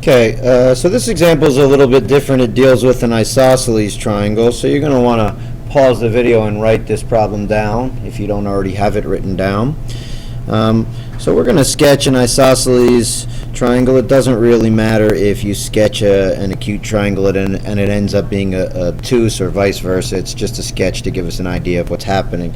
Okay, so this example is a little bit different. It deals with an isosceles triangle, so you're going to want to pause the video and write this problem down if you don't already have it written down. So we're going to sketch an isosceles triangle. It doesn't really matter if you sketch an acute triangle and it ends up being a obtuse or vice versa. It's just a sketch to give us an idea of what's happening.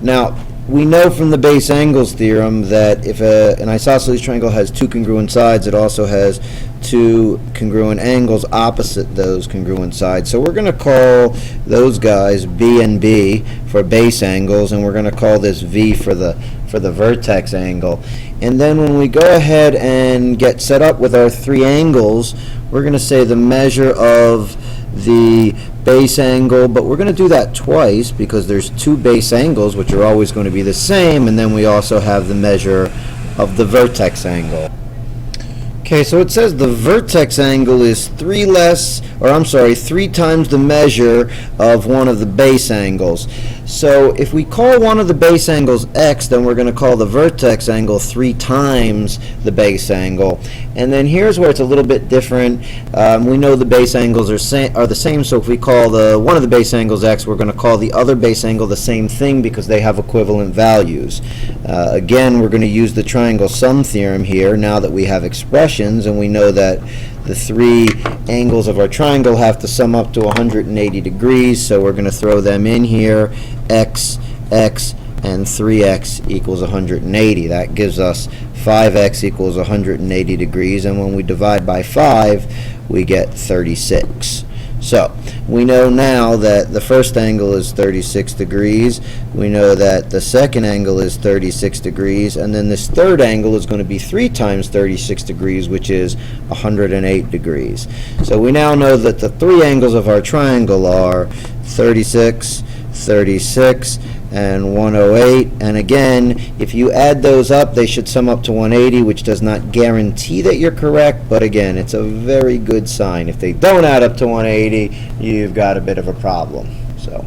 Now, we know from the base angles theorem that if an isosceles triangle has two congruent sides, it also has two congruent angles opposite those congruent sides. So we're going to call those guys B and B for base angles, and we're going to call this V for the vertex angle. And then when we go ahead and get set up with our three angles, we're going to say the measure of the base angle, but we're going to do that twice because there's two base angles which are always going to be the same, and then we also have the measure of the vertex angle. Okay, so it says the vertex angle is three times the measure of one of the base angles. So if we call one of the base angles x, then we're going to call the vertex angle 3 times the base angle. And then here's where it's a little bit different. We know the base angles are the same, so if we call one of the base angles x, we're going to call the other base angle the same thing because they have equivalent values. Again, we're going to use the triangle sum theorem here now that we have expressions, and we know that the three angles of our triangle have to sum up to 180 degrees, so we're going to throw them in here. X, x, and 3x equals 180. That gives us 5x equals 180 degrees, and when we divide by 5, we get 36. So we know now that the first angle is 36 degrees, we know that the second angle is 36 degrees, and then this third angle is going to be 3 times 36 degrees, which is 108 degrees. So we now know that the three angles of our triangle are 36, 36, and 108, and again, if you add those up, they should sum up to 180, which does not guarantee that you're correct, but again, it's a very good sign. If they don't add up to 180, you've got a bit of a problem. So